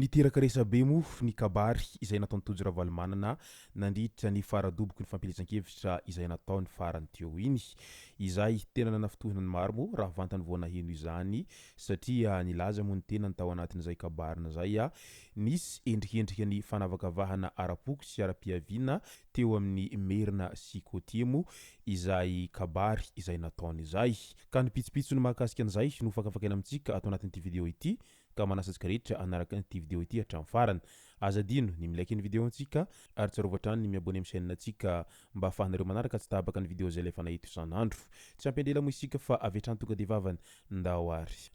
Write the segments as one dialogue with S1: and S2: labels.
S1: Niteraka resabe mo ny kabary izay nataony Tojo Ravalomanana nandritra ny faradoboko ny fampilezan-kevitra izay nataony farany teo iny. Izay tena nanafitohana ny maro mo raha vantany vao naheno izany satria nilaza mo ny tena ny tao anatin'izay kabarina zay nisy endrikendrika ny fanavakavahana ara-poko sy ara-piaviana teo amin'ny merina sy Cotier mo izay kabary izay nataony izay. Ka ny pitsopitso ny mahakasika an'izay no fakafakaina amintsika atao anatin'ity video ity. Ka manasantsika rehetra anaraka ity video ity hatramin'ny farany. Azadino ny milaiky ny video antsika ary tsarovatra ny mi-abonneo amin'ny chaîne antsika mba ahafahanareo manaraka tsy tabaka ny video zay lefa nahito isan'andro. Tsy ampendela mo isika fa avy hatrany tonga dia vavany ndahoary.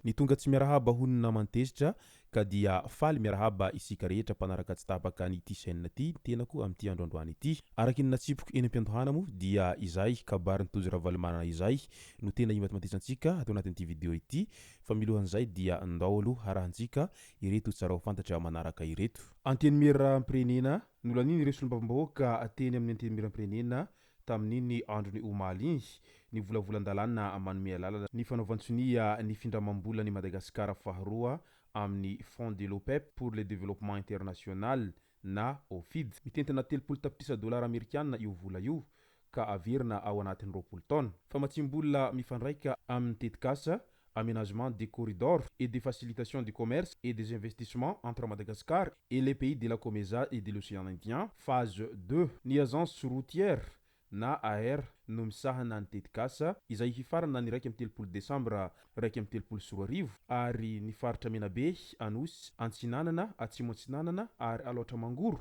S1: Ny tonga tsy miarahaba hono namantezitra ka dia faly miarahaba isika rehetra mpanaraka tsy tapaka nyity chaîne ty tenako amin'ity androandroany ity. Araky ny natsipoko eny am-piandohana mo dia izay kabary ny Tojo Ravalomanana izay no tena imatmatezantsika atao anatin'ity video ity. Fa milohan'izay dia andao aloha harahantsika ireto tsara ho fantatra manaraka ireto. Antenimiera-pirenena nolaniny ireo solombavambahoaka teny amin'ny antenimiera-pirenena tamin'iny andro ny omaly iny ny volavolan-dalàna manome lalana ny fanaovantsony ny findramam-bola ny Madagasikara faharoa amin'ny Fonds de l'OPEP pour le développement international na OFID. Mitentana 30 tapitrisa dolara amerikanina io vola io ka averina ao anatin'ny 20 taona. Famatsim-bola mifandraika amin'ny tetikasa aménagement des corridors et des facilitations du commerce et des investissements entre Madagascar et les pays de la Comesa et de l'océan Indien. Phase 2 ny agence routière na AR no misahana ny tetikasa izay hifarana ny 1 Desambra 2024 ary ny faritra Menabe, Anosy, Antsinanana, Atsimo Antsinanana ary Aloatra Mangoro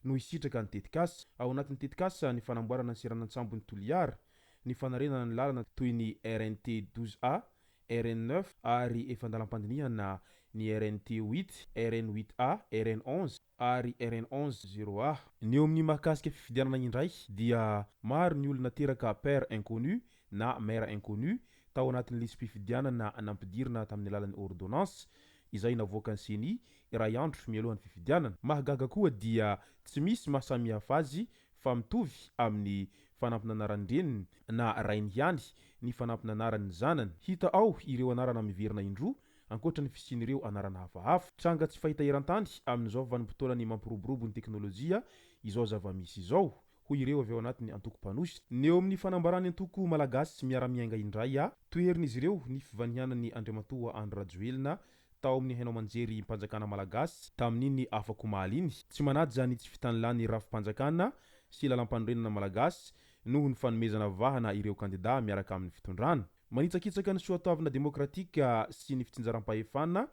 S1: no hisitraka ny tetikasa. Ao anatin'ny tetikasa ny fanamboarana ny siranan-tsambony Toliara, ny fanarenana ny lalana toy ny RNT 12A, RN9 ary efa andalam-pandinihana ny RNT 8, RN8A, RN11 ary RN11 0A. Ny eo amin'ny mahakasika fifidianana indray dia maro ny olona teraka père inconnu na mère inconnu tao anatin'ny lisy fifidianana nampidirina tamin'ny alalan'ny ordonnance izay navoaka ny Seny iray andro mialohan'ny fifidianana. Mahagaga koa dia tsy misy mahasamihafa azy fa mitovy amin'ny fanampinanaran'ny reniny na rainy ihany ny fanampinanaran'ny zanany. Hita ao ireo anarana miverina indroa ankoatra ny fisian'ireo anarana hafahafa. Tranga tsy fahita eran-tany amin'izao vanim-potoana ny mampiroborobo ny teknôlôjia izao zava-misy izao hoy ireo avy ao anatin'ny antoko mpanositra. Ny eo amin'ny fanambarany antoko malagasy miara-miainga indray toerin'izy ireo ny fivanihanan'ny Andriamatoa Andry Rajoelina tao amin'ny hainao manjery mpanjakana malagasy tamin'iny afako omaly iny. Tsy manaja ny tsy fitanilany rafim-panjakana sy lalam-panorenana malagasy noho ny fanomezana vahana ireo kandida miaraka amin'ny fitondrana. Manitsakitsaka ny soatoavana demokratika sy ny fitsinjaram-pahefana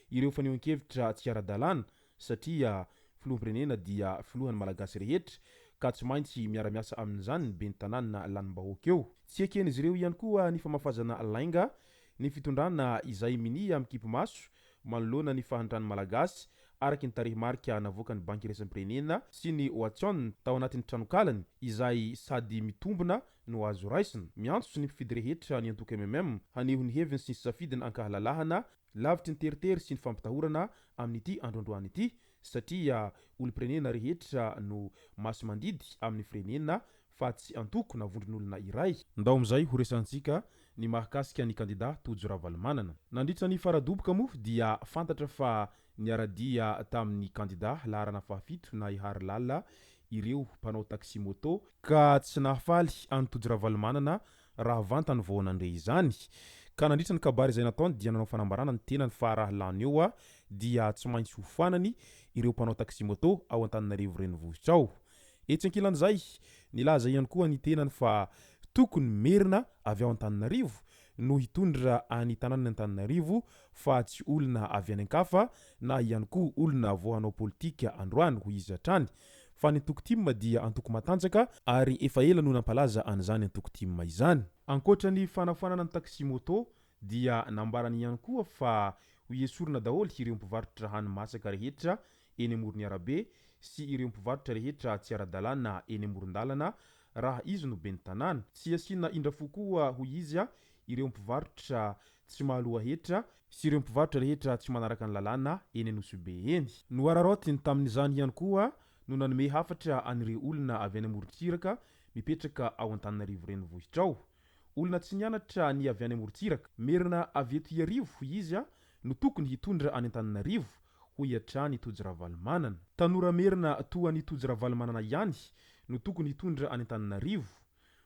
S1: ireo fanehoan-kevitra tsy ara-dalàna satria filoham-pirenena dia filohan'ny malagasy rehetra ka tsy maintsy miara-miasa amin'izany ny ben'ny tanàna lanim-bahoaka eo. Tsy eken'izy ireo ihany koa ny famafazana lainga ny fitondrana izay minia amin'ny kipimaso manoloana ny fahantrany malagasy araky ny tarehimarika navoaka ny banky iraisam-pirenena sy ny OATAWATA tao anatin'ny tranokalany izay sady mitombona no azo raisina. Miantso ny mpifidy rehetra ny antoko MMM haneho ny heviny sy ny safidiny ankahalalahana lavitry ny teritery sy ny fampitahorana amin'ity androandroany ity satria olom-pirenena rehetra no maso mandidy amin'ny firenena fa tsy antoko na vondron'olona iray. Ndao am'izay ho resantsika ny mahakasika ny kandida Tojo Ravalomanana. Nandritra ny faradoboka mo dia fantatra fa niaradia tamin'ny kandida laharana fahafito na ihary lala ireo mpanao taxi moto ka tsy nahafaly any Tojo Ravalomanana raha vantany vao nandre izany. Ka nandritra ny kabary izay nataony dia nanao fanambarana ny tenany fa raha lany eo dia tsy maintsy ho fanany ireo mpanao taxi moto ao Antananarivo renivohitra ao. Etsy ankilan'izay nilaza ihany koa ny tenany fa tokony merina avy ao Antananarivo no hitondra any tanànany Antananarivo fa tsy olona avy any ankafa na ihany koa olona vao hanao politika androany ho izy hatrany fa ny antoko timma dia antoko matanjaka ary efa ela no nampalaza an'izany antoko timma izany. Ankoatra ny fanafanana ny taxi moto dia nambarany ihany koa fa ho esorina daholo ireo mpivarotra hany masaka rehetra eny amoron'ny arabe sy ireo mpivarotra rehetra tsy ara-dalàna eny amoron-dalana raha izy no ben'ny tanàna. Tsy asiana indrafo koa hoy izy ireo mpivarotra tsy mahaloha hetra sy ireo mpivarotra rehetra tsy manaraka ny lalàna eny Anosibe eny. No ararotiny tamin'izany ihany koa no nanome hafatra an'ireo olona avy any amorontsiraka mipetraka ao Antananarivo renivohitra ao. Olona tsy nianatra ny avy any amorontsiraka merina avy eto iarivo izy no tokony hitondra any Antananarivo ho hiatrany Tojo Ravalomanana. Tanora merina toa ny Tojo Ravalomanana ihany no tokony hitondra any Antananarivo.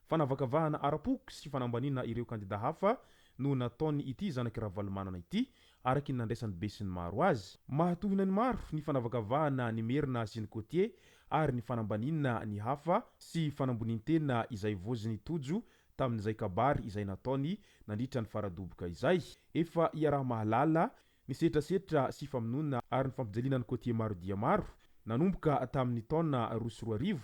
S1: Fanavakavahana ara-poko sy fanambaniana ireo kandida hafa no nataony ity zanaky Ravalomanana ity araky ny nandraisany be sy ny maro azy. Mahatohina ny maro ny fanavakavahana ny merina sy ny Cotier ary ny fanambaniana ny hafa sy fanambonian-tena izay voziny Tojo tamin'izay kabary izay nataony nandritra ny faradoboka izay. Efa iaraha mahalala ny setrasetra sy famonona ary ny fampijaliana ny Cotier maro dia maro nanomboka tamin'ny taona 2024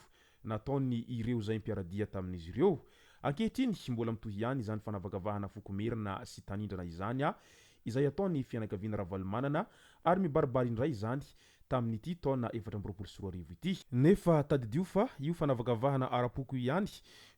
S1: nataony ireo zay mpiaradia tamin'izy ireo. Ankehitriny mbola mitohy ihany izany fanavakavahana fokomerina sy tanindrana izany izay ataony fianakaviana Ravalomanana ary mibaribary indray izany tamin'ity taona 2024 ity. Nefa tadidio fa io fanavakavahana ara-poko ihany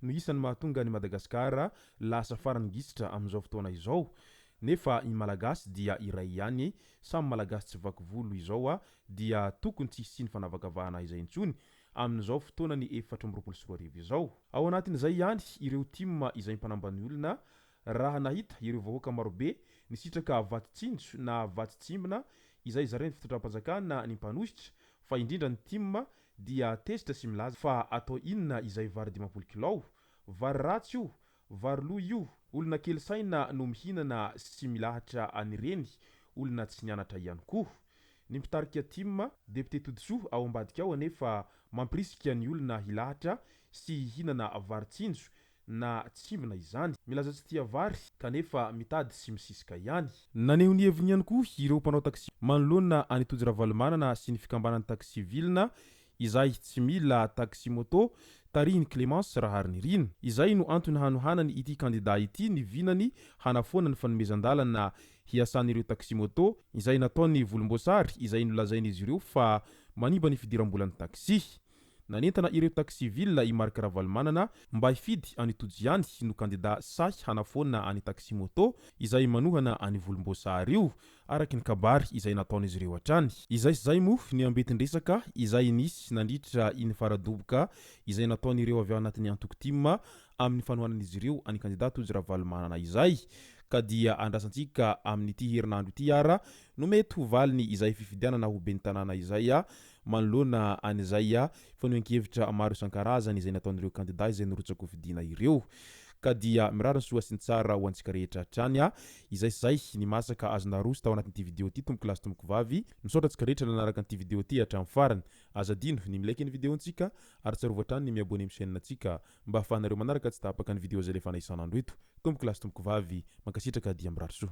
S1: no isan'ny mahatonga ny Madagasikara lasa farany gisitra amin'izao fotoana izao. Nefa ny malagasy dia iray ihany, samy malagasy tsy vaky volo izao dia tokony tsy hisy ny fanavakavahana izay intsony amin'izao fotoana ny 2024 izao. Ao anatin'izay ihany ireo timma izay mpanambany olona raha nahita ireo vahoaka marobe nisitraka vatitsinjo na vatitsimbina izay zareny fitondram-panjakana ny mpanositra fa indrindra ny timma dia tezitra sy milaza fa atao inona izay vary 20 kilao, vary ratsy io, vary loha io. Olona kely saina no mihinana sy milahatra anireny olona tsy nianatra ihany koa. Ny mpitarika timma député Tojo ao ambadika ao anefa mampirisika ny olona hilahatra sy hihinana varitsinjo na tsimbina izany. Milaza tsy tia vary kanefa mitady sy misisika ihany. Naneho ny heviny ihany koa ireo mpanao taksi manoloana any Tojo Ravalomanana sy ny fikambanany taksi vilna izay tsy mila taksi moto tarihiny Clémence rahariny rino. Izay no antony hanohanany ity kandida ity ny vinany hanafoana ny fanomezan-dalana hiasan'ireo taksi moto izay nataony volomboasary izay nolazain'izy ireo fa manimba ny fidiram-bolan'ny taksi. Nanentana ireo taksi vilna i marika Ravalomanana mba hifidy any Tojo ihany no kandida sahy hanafoana any taksi moto izay manohana any volomboasary io araky ny kabary izay nataon'izy ireo hatrany. Izay sy zay mo ny ambetindresaka izay nisy nandritra iny faradoboka izay nataon'ireo avy ao anatin'ny antoko timma amin'ny fanohanan'izy ireo any kandida Tojo Ravalomanana izay. Ka dia andrasantsika amin'ity herinandro ity ara no mety ho valiny izay fifidianana ho ben'ny tanàna izay manoloana an'izay fanehoan-kevitra maro isan-karazany izay nataon'ireo kandida izay nirotsaka ho fidiana ireo. Ka dia mirariny soa sy ny tsara ho antsika rehetra hatrany izay sy zay ny masaka azona roso tao anatin'ity video ity tomboko lasy tomboko vavy misaotra antsika rehetra nanaraka an'ity video ity hatramin'ny farany. Azadino ny milaiky ny videontsika ary tsarovatrany ny miabone amin'ny chaîne antsika mba ahafahanareo manaraka tsy tapaka ny video zay lefa isan'andro eto. Tomboko lasy tomboko vavy mankasitraka dia mirary soa.